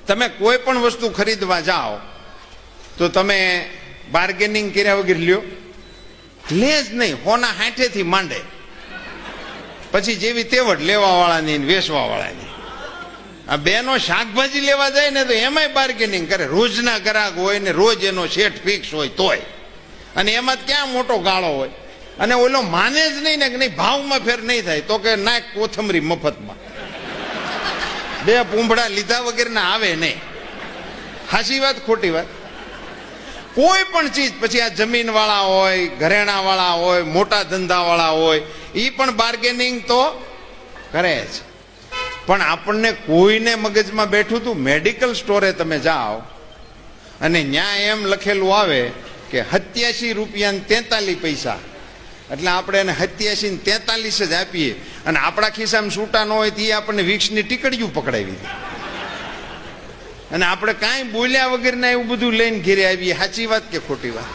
તમે કોઈ પણ વસ્તુ ખરીદવા જાઓ તો તમે બાર્ગેનિંગ કર્યા વગર લ્યો? લે જ નહીં. હોના 60 થી માંડે, પછી જેવી તેવડ લેવા વાળાની વેચવા વાળાની. આ બેનો શાકભાજી લેવા જાય ને તો એમાંય બાર્ગેનિંગ કરે. રોજના ગ્રાહક હોય ને રોજ એનો સેટ ફિક્સ હોય તોય, અને એમાં ક્યાં મોટો ગાળો હોય. અને ઓલો માને જ નહીં ને કે નહીં ભાવમાં ફેર નહીં થાય તો કે નાખ કોથમરી મફતમાં. બે પૂંભડા લીધા વગરના આવે નહીં. સાચી વાત ખોટી વાત? કોઈ પણ ચીજ, પછી આ જમીન વાળા હોય, ઘરેણા વાળા હોય, મોટા ધંધા વાળા હોય, એ પણ બાર્ગેનિંગ તો કરે છે. પણ આપણને કોઈને મગજમાં બેઠું તું, મેડિકલ સ્ટોરે તમે જાઓ અને ત્યાં એમ લખેલું આવે કે 87 રૂપિયા ને 43 પૈસા, એટલે આપણે એને 87 ને 43 જ આપીએ, અને આપણા ખિસ્સામાં છૂટા ન હોય તો એ આપણને વિક્ષની ટીકડીયું પકડાવી દે, અને આપણે કાંઈ બોલ્યા વગરના એવું બધું લઈને ઘેરે આવીએ. સાચી વાત કે ખોટી વાત?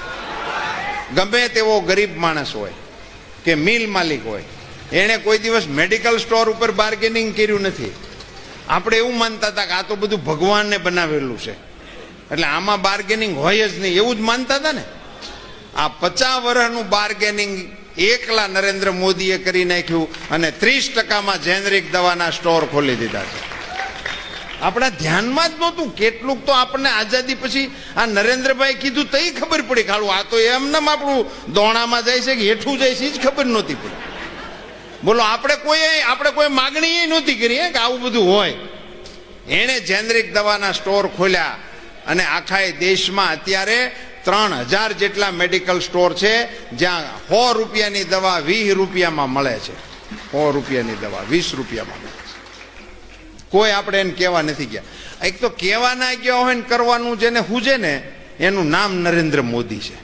ગમે તેવો ગરીબ માણસ હોય કે મિલ માલિક હોય, એણે કોઈ દિવસ મેડિકલ સ્ટોર ઉપર બાર્ગેનિંગ કર્યું નથી. આપણે એવું માનતા હતા કે આ તો બધું ભગવાનને બનાવેલું છે, એટલે આમાં બાર્ગેનિંગ હોય જ નહીં, એવું જ માનતા હતા ને. આ 50 વર્ષનું બાર્ગેનિંગ એકલા નરેન્દ્ર મોદીએ કરી નાખ્યું, અને 30%માં જેનરિક દવાના સ્ટોર ખોલી દીધા છે. આપણા ધ્યાનમાં જ નહોતું. કેટલુંક તો આપણને આઝાદી પછી આ નરેન્દ્રભાઈ કીધું તઈ ખબર પડી. ખાલું આ તો એમને આપણું દોણામાં જાય છે કે હેઠું જાય છે જ ખબર નહોતી પડી. બોલો, આપણે કોઈ માગણી નહોતી કરી કે આવું બધું હોય. એણે જેનરિક દવાના સ્ટોર ખોલ્યા, અને આખા દેશમાં અત્યારે 3000 જેટલા મેડિકલ સ્ટોર છે જ્યાં 100 રૂપિયાની દવા 20 રૂપિયામાં મળે છે. 100 રૂપિયાની દવા 20 રૂપિયામાં મળે છે. કોઈ આપણે એને કહેવા નથી ગયા. એક તો કહેવા ના ગયા હોય ને કરવાનું જેને હુજે ને એનું નામ નરેન્દ્ર મોદી છે.